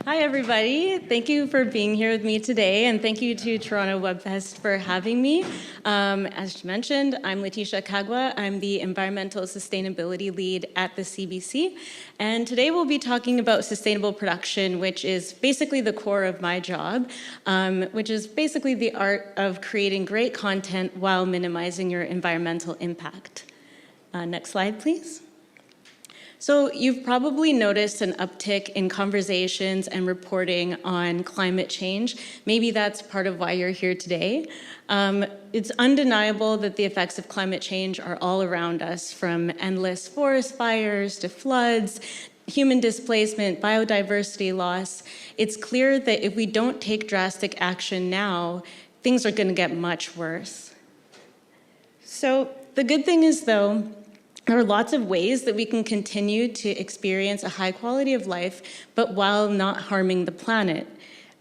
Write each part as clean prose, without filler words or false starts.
Hi, everybody. Thank you for being here with me today, and thank you to Toronto Webfest for having me. As mentioned, I'm Letitia Kagwa. I'm the Environmental Sustainability Lead at the CBC, and today we'll be talking about sustainable production, which is basically the core of my job, which is basically the art of creating great content while minimizing your environmental impact. Next slide, please. So you've probably noticed an uptick in conversations and reporting on climate change. Maybe that's part of why you're here today. It's undeniable that the effects of climate change are all around us, from endless forest fires to floods, human displacement, biodiversity loss. It's clear that if we don't take drastic action now, things are going to get much worse. So the good thing is, though, there are lots of ways that we can continue to experience a high quality of life, but while not harming the planet.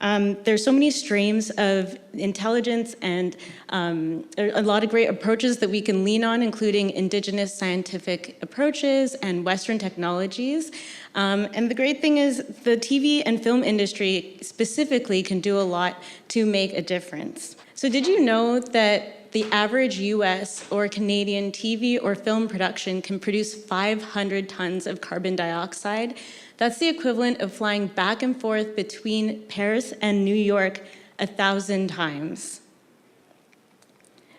There's so many streams of intelligence and a lot of great approaches that we can lean on, including indigenous scientific approaches and Western technologies. And the great thing is the TV and film industry specifically can do a lot to make a difference. So did you know that the average US or Canadian TV or film production can produce 500 tons of carbon dioxide? That's the equivalent of flying back and forth between Paris and New York 1,000 times.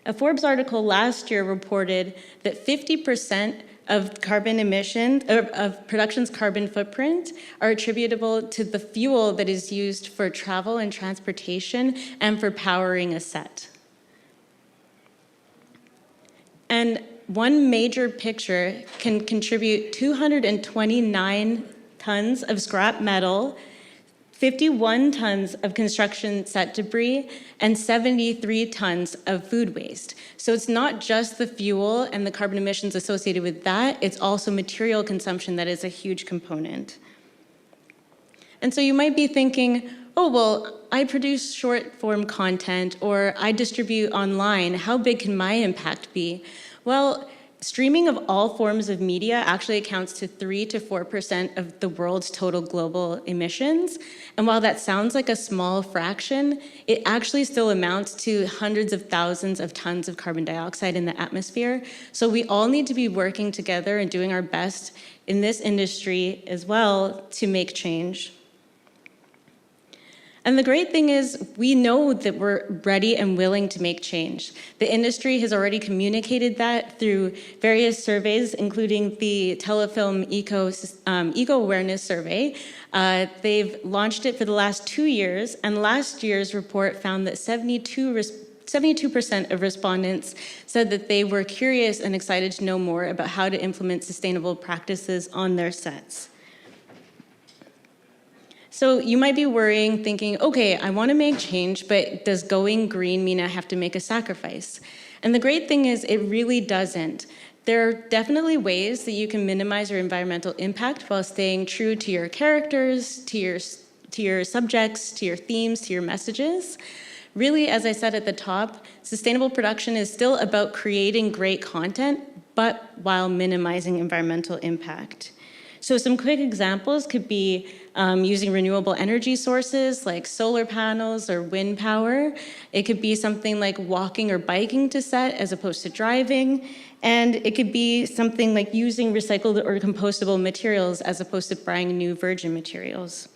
A Forbes article last year reported that 50% of carbon emissions, of production's carbon footprint, are attributable to the fuel that is used for travel and transportation and for powering a set. And one major picture can contribute 229 tons of scrap metal, 51 tons of construction set debris, and 73 tons of food waste. So it's not just the fuel and the carbon emissions associated with that, it's also material consumption that is a huge component. And so you might be thinking, oh, well, I produce short form content or I distribute online. How big can my impact be? Well, streaming of all forms of media actually accounts to 3 to 4% of the world's total global emissions. And while that sounds like a small fraction, it actually still amounts to hundreds of thousands of tons of carbon dioxide in the atmosphere. So we all need to be working together and doing our best in this industry as well to make change. And the great thing is we know that we're ready and willing to make change. The industry has already communicated that through various surveys, including the Telefilm Eco Awareness Survey. They've launched it for the last 2 years, and last year's report found that 72% of respondents said that they were curious and excited to know more about how to implement sustainable practices on their sets. So you might be worrying, thinking, okay, I want to make change, but does going green mean I have to make a sacrifice? And the great thing is it really doesn't. There are definitely ways that you can minimize your environmental impact while staying true to your characters, to your subjects, to your themes, to your messages. Really, as I said at the top, sustainable production is still about creating great content, but while minimizing environmental impact. So some quick examples could be using renewable energy sources like solar panels or wind power. It could be something like walking or biking to set as opposed to driving. And it could be something like using recycled or compostable materials as opposed to buying new virgin materials.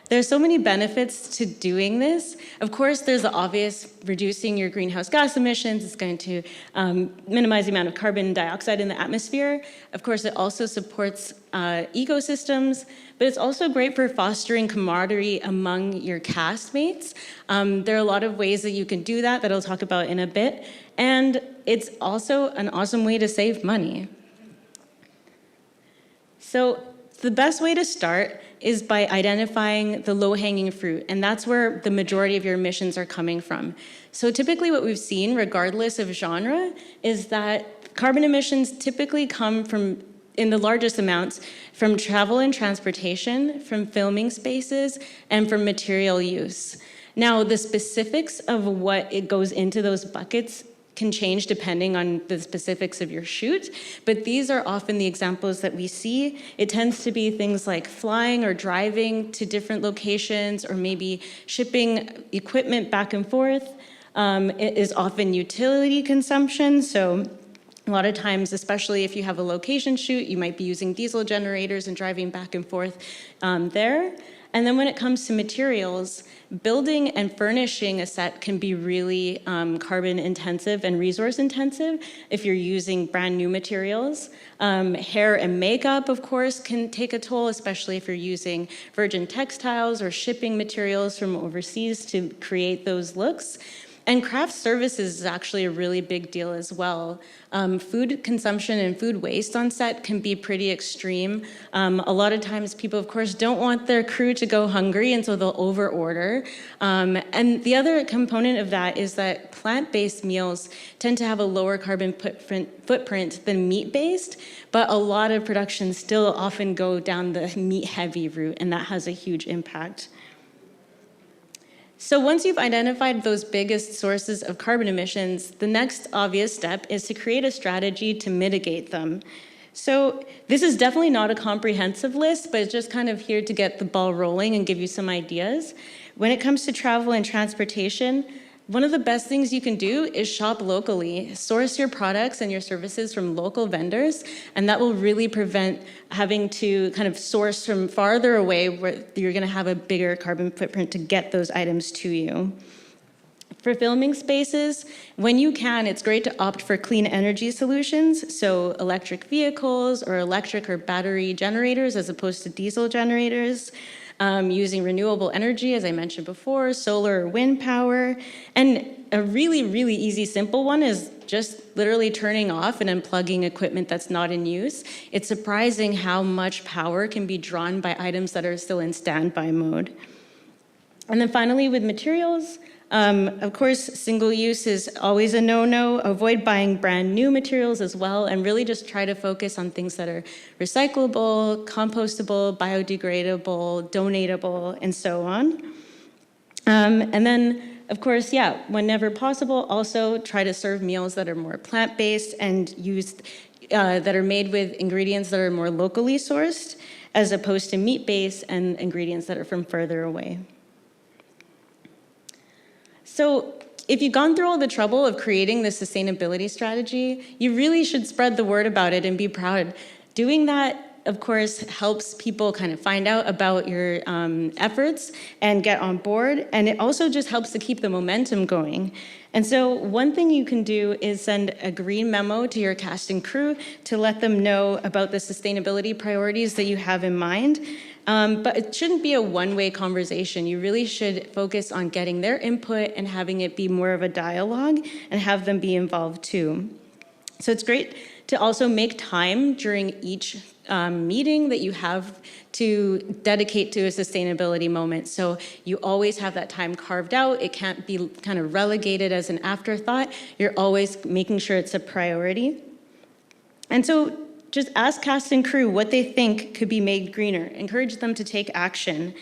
There's so many benefits to doing this. Of course, there's the obvious, reducing your greenhouse gas emissions is going to minimize the amount of carbon dioxide in the atmosphere. Of course, it also supports ecosystems, but it's also great for fostering camaraderie among your castmates. There are a lot of ways that you can do that I'll talk about in a bit. And it's also an awesome way to save money. So the best way to start is by identifying the low-hanging fruit, and that's where the majority of your emissions are coming from. So typically what we've seen, regardless of genre, is that carbon emissions typically come from, in the largest amounts, from travel and transportation, from filming spaces, and from material use. Now, the specifics of what it goes into those buckets can change depending on the specifics of your shoot, but these are often the examples that we see. It tends to be things like flying or driving to different locations, or maybe shipping equipment back and forth. It is often utility consumption, so a lot of times, especially if you have a location shoot, you might be using diesel generators and driving back and forth there. And then when it comes to materials, building and furnishing a set can be really carbon intensive and resource intensive if you're using brand new materials. Hair and makeup, of course, can take a toll, especially if you're using virgin textiles or shipping materials from overseas to create those looks. And craft services is actually a really big deal as well. Food consumption and food waste on set can be pretty extreme. A lot of times people, of course, don't want their crew to go hungry, and so they'll overorder. And the other component of that is that plant-based meals tend to have a lower carbon footprint than meat-based, but a lot of productions still often go down the meat-heavy route, and that has a huge impact. So once you've identified those biggest sources of carbon emissions, the next obvious step is to create a strategy to mitigate them. So this is definitely not a comprehensive list, but it's just kind of here to get the ball rolling and give you some ideas. When it comes to travel and transportation, one of the best things you can do is shop locally. Source your products and your services from local vendors, and that will really prevent having to kind of source from farther away where you're going to have a bigger carbon footprint to get those items to you. For filming spaces, when you can, it's great to opt for clean energy solutions, so electric vehicles or electric or battery generators as opposed to diesel generators. Using renewable energy, as I mentioned before, solar or wind power. And a really, really easy, simple one is just literally turning off and unplugging equipment that's not in use. It's surprising how much power can be drawn by items that are still in standby mode. And then finally, with materials, of course, single use is always a no-no. Avoid buying brand new materials as well, and really just try to focus on things that are recyclable, compostable, biodegradable, donatable, and so on. And then, of course, whenever possible, also try to serve meals that are more plant-based and used, that are made with ingredients that are more locally sourced, as opposed to meat-based and ingredients that are from further away. So if you've gone through all the trouble of creating this sustainability strategy, you really should spread the word about it and be proud. Doing that, of course, helps people kind of find out about your efforts and get on board, and it also just helps to keep the momentum going. And so one thing you can do is send a green memo to your cast and crew to let them know about the sustainability priorities that you have in mind. But it shouldn't be a one-way conversation. You really should focus on getting their input and having it be more of a dialogue and have them be involved too. So it's great to also make time during each meeting that you have to dedicate to a sustainability moment. So you always have that time carved out. It can't be kind of relegated as an afterthought. You're always making sure it's a priority. And so just ask cast and crew what they think could be made greener. Encourage them to take action.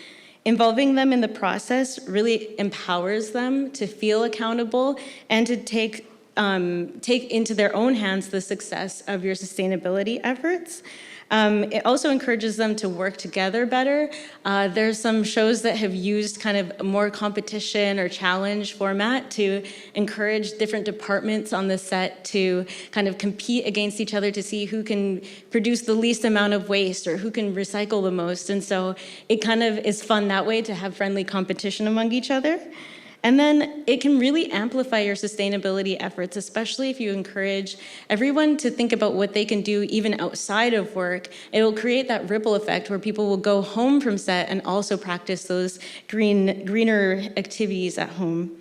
Involving them in the process really empowers them to feel accountable and to take into their own hands the success of your sustainability efforts. It also encourages them to work together better. There's some shows that have used kind of a more competition or challenge format to encourage different departments on the set to kind of compete against each other to see who can produce the least amount of waste or who can recycle the most. And so it kind of is fun that way to have friendly competition among each other. And then it can really amplify your sustainability efforts, especially if you encourage everyone to think about what they can do even outside of work. It will create that ripple effect where people will go home from set and also practice those greener activities at home.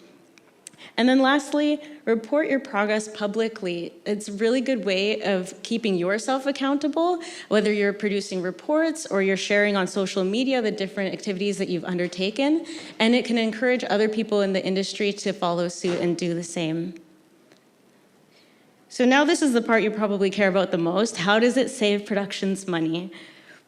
And then lastly, report your progress publicly. It's a really good way of keeping yourself accountable, whether you're producing reports or you're sharing on social media the different activities that you've undertaken, and it can encourage other people in the industry to follow suit and do the same. So now this is the part you probably care about the most. How does it save productions money?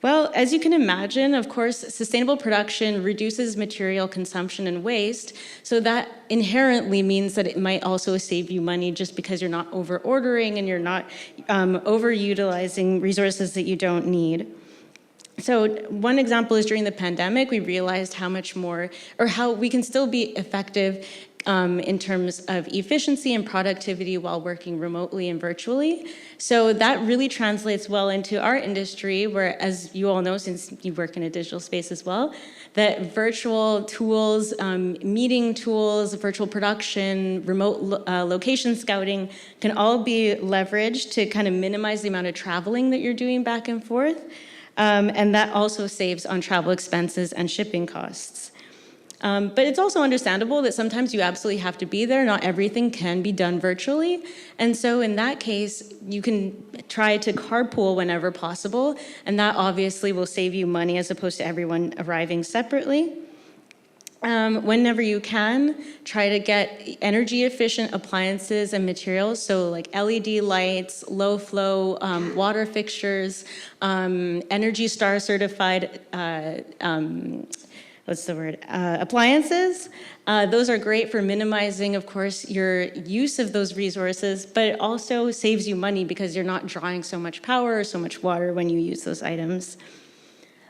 Well, as you can imagine, of course, sustainable production reduces material consumption and waste, so that inherently means that it might also save you money just because you're not over-ordering and you're not overutilizing resources that you don't need. So one example is during the pandemic, we realized how much more, or how we can still be effective in terms of efficiency and productivity while working remotely and virtually. So that really translates well into our industry, where, as you all know, since you work in a digital space as well, that virtual tools, meeting tools, virtual production, remote location scouting can all be leveraged to kind of minimize the amount of traveling that you're doing back and forth. And that also saves on travel expenses and shipping costs. But it's also understandable that sometimes you absolutely have to be there. Not everything can be done virtually. And so in that case, you can try to carpool whenever possible. And that obviously will save you money as opposed to everyone arriving separately. Whenever you can, try to get energy efficient appliances and materials, so like LED lights, low flow water fixtures, Energy Star certified appliances. Those are great for minimizing, of course, your use of those resources, but it also saves you money because you're not drawing so much power or so much water when you use those items.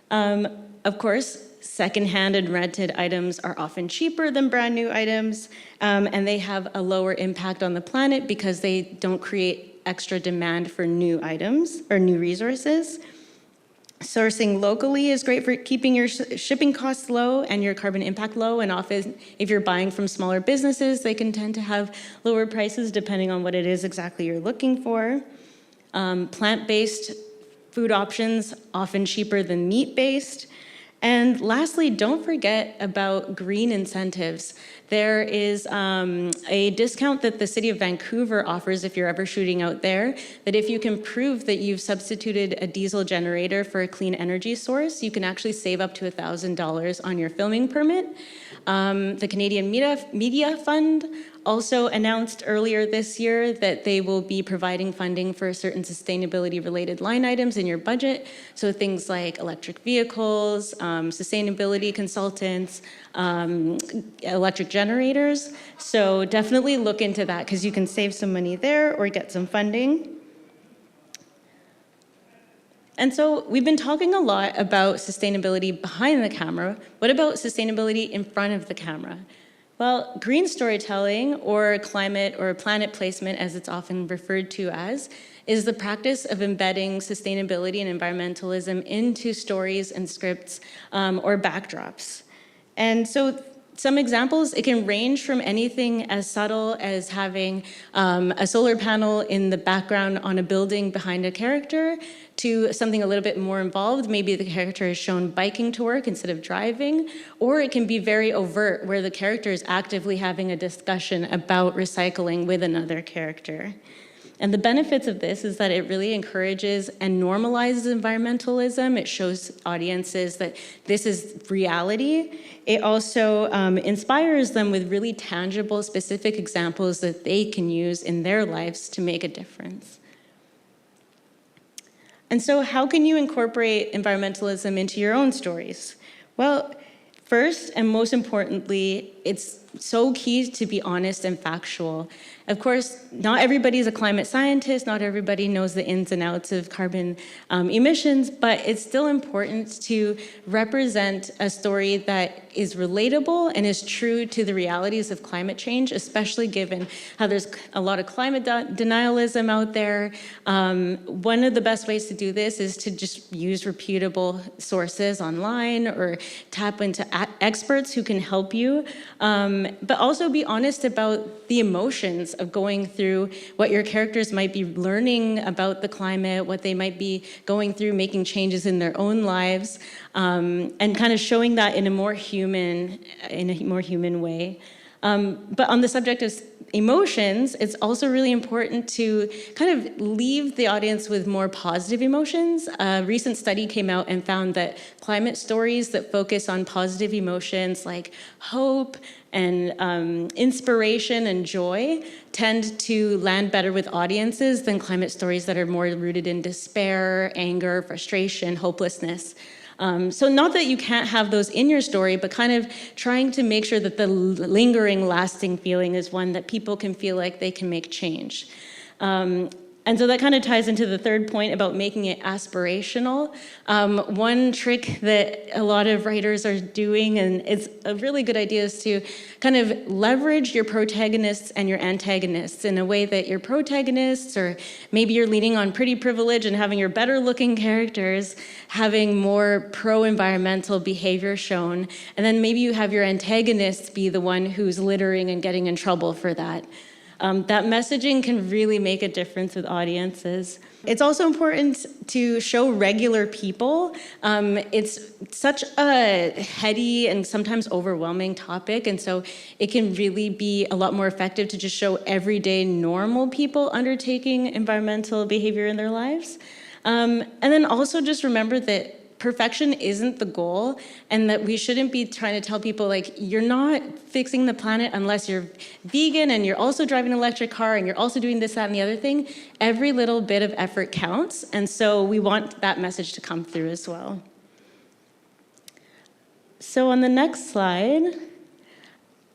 Of course, secondhand and rented items are often cheaper than brand new items, and they have a lower impact on the planet because they don't create extra demand for new items or new resources. Sourcing locally is great for keeping your shipping costs low and your carbon impact low, and often if you're buying from smaller businesses, they can tend to have lower prices depending on what it is exactly you're looking for. Plant-based food options, often cheaper than meat-based. And lastly, don't forget about green incentives. There is a discount that the City of Vancouver offers if you're ever shooting out there, that if you can prove that you've substituted a diesel generator for a clean energy source, you can actually save up to $1,000 on your filming permit. The Canadian Media Fund also announced earlier this year that they will be providing funding for certain sustainability-related line items in your budget. So things like electric vehicles, sustainability consultants, electric generators. So definitely look into that because you can save some money there or get some funding. And so we've been talking a lot about sustainability behind the camera. What about sustainability in front of the camera? Well, green storytelling, or climate or planet placement as it's often referred to as, is the practice of embedding sustainability and environmentalism into stories and scripts or backdrops. And so some examples, it can range from anything as subtle as having a solar panel in the background on a building behind a character to something a little bit more involved. Maybe the character is shown biking to work instead of driving, or it can be very overt where the character is actively having a discussion about recycling with another character. And the benefits of this is that it really encourages and normalizes environmentalism. It shows audiences that this is reality. It also inspires them with really tangible, specific examples that they can use in their lives to make a difference. And so how can you incorporate environmentalism into your own stories? Well, first and most importantly, it's so key to be honest and factual. Of course, not everybody is a climate scientist, not everybody knows the ins and outs of carbon emissions, but it's still important to represent a story that is relatable and is true to the realities of climate change, especially given how there's a lot of climate denialism out there. One of the best ways to do this is to just use reputable sources online or tap into experts who can help you. But also be honest about the emotions of going through what your characters might be learning about the climate, what they might be going through, making changes in their own lives, and kind of showing that in a more human way. But on the subject of emotions, it's also really important to kind of leave the audience with more positive emotions. A recent study came out and found that climate stories that focus on positive emotions like hope and inspiration and joy tend to land better with audiences than climate stories that are more rooted in despair, anger, frustration, hopelessness. So not that you can't have those in your story, but kind of trying to make sure that the lingering, lasting feeling is one that people can feel like they can make change. And so that kind of ties into the third point about making it aspirational. One trick that a lot of writers are doing, and it's a really good idea, is to kind of leverage your protagonists and your antagonists in a way that your protagonists, or maybe you're leaning on pretty privilege and having your better looking characters having more pro-environmental behavior shown, and then maybe you have your antagonists be the one who's littering and getting in trouble for that. That messaging can really make a difference with audiences. It's also important to show regular people. It's such a heady and sometimes overwhelming topic, and so it can really be a lot more effective to just show everyday normal people undertaking environmental behavior in their lives. And then also just remember that perfection isn't the goal, and that we shouldn't be trying to tell people, like, you're not fixing the planet unless you're vegan and you're also driving an electric car and you're also doing this, that, and the other thing. Every little bit of effort counts, and so we want that message to come through as well. So on the next slide,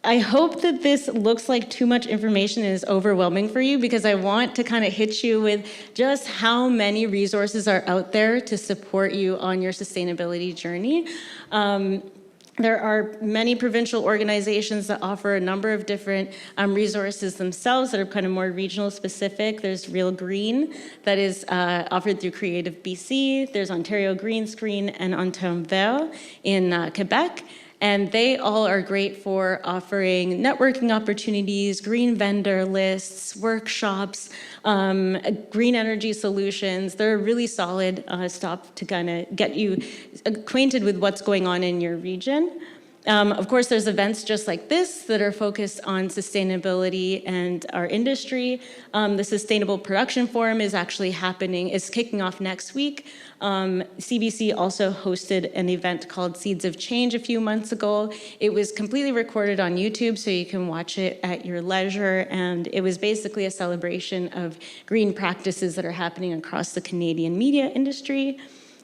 I hope that this looks like too much information and is overwhelming for you, because I want to kind of hit you with just how many resources are out there to support you on your sustainability journey. There are many provincial organizations that offer a number of different resources themselves that are kind of more regional specific. There's Real Green that is offered through Creative BC. There's Ontario Green Screen and Ontario Vert in Quebec. And they all are great for offering networking opportunities, green vendor lists, workshops, green energy solutions. They're a really solid stop to kind of get you acquainted with what's going on in your region. Of course, there's events just like this that are focused on sustainability and our industry. The Sustainable Production Forum is actually kicking off next week. CBC also hosted an event called Seeds of Change a few months ago. It was completely recorded on YouTube, so you can watch it at your leisure, and it was basically a celebration of green practices that are happening across the Canadian media industry.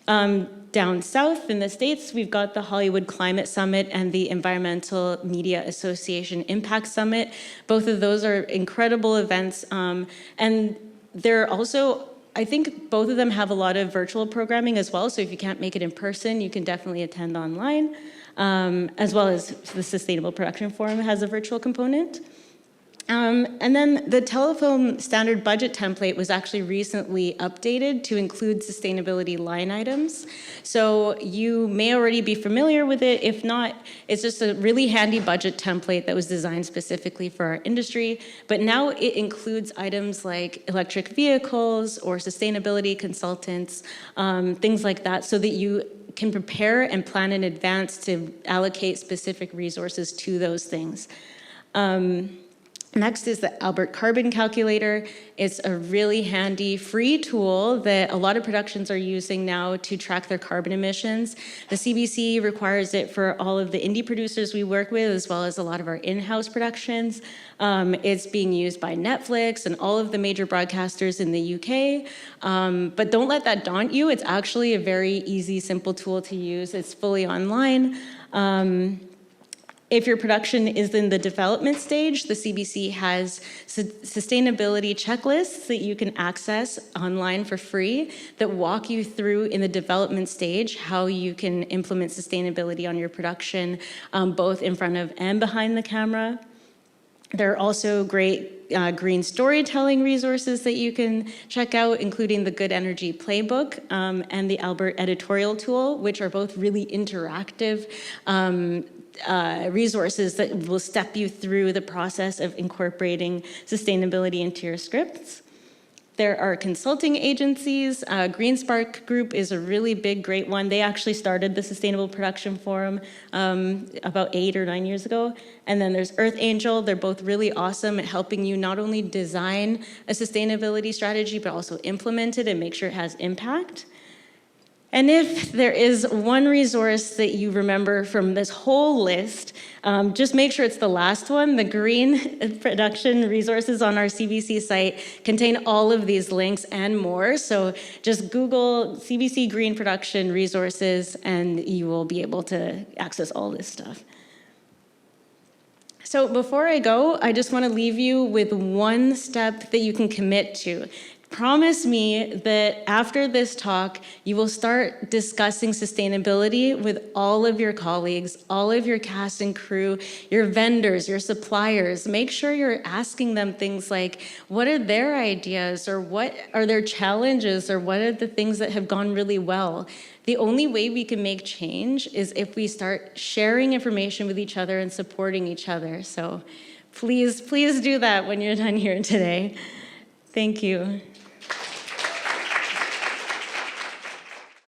Down south in the States, we've got the Hollywood Climate Summit and the Environmental Media Association Impact Summit. Both of those are incredible events, and they're also, I think both of them have a lot of virtual programming as well, so if you can't make it in person, you can definitely attend online, as well as the Sustainable Production Forum has a virtual component. And then the Telefilm standard budget template was actually recently updated to include sustainability line items. So you may already be familiar with it. If not, it's just a really handy budget template that was designed specifically for our industry. But now it includes items like electric vehicles or sustainability consultants, things like that, so that you can prepare and plan in advance to allocate specific resources to those things. Next is the Albert Carbon Calculator. It's a really handy free tool that a lot of productions are using now to track their carbon emissions. The CBC requires it for all of the indie producers we work with, as well as a lot of our in-house productions. It's being used by Netflix and all of the major broadcasters in the UK. But don't let that daunt you. It's actually a very easy, simple tool to use. It's fully online. If your production is in the development stage, the CBC has sustainability checklists that you can access online for free that walk you through in the development stage how you can implement sustainability on your production, both in front of and behind the camera. There are also great green storytelling resources that you can check out, including the Good Energy Playbook and the Albert Editorial Tool, which are both really interactive resources that will step you through the process of incorporating sustainability into your scripts. There are consulting agencies. GreenSpark Group is a really big, great one. They actually started the Sustainable Production Forum about 8 or 9 years ago. And then there's Earth Angel. They're both really awesome at helping you not only design a sustainability strategy, but also implement it and make sure it has impact. And if there is one resource that you remember from this whole list, just make sure it's the last one. The green production resources on our CBC site contain all of these links and more. So just Google CBC green production resources and you will be able to access all this stuff. So before I go, I just want to leave you with one step that you can commit to. Promise me that after this talk, you will start discussing sustainability with all of your colleagues, all of your cast and crew, your vendors, your suppliers. Make sure you're asking them things like, what are their ideas, or what are their challenges, or what are the things that have gone really well? The only way we can make change is if we start sharing information with each other and supporting each other. So please do that when you're done here today. Thank you.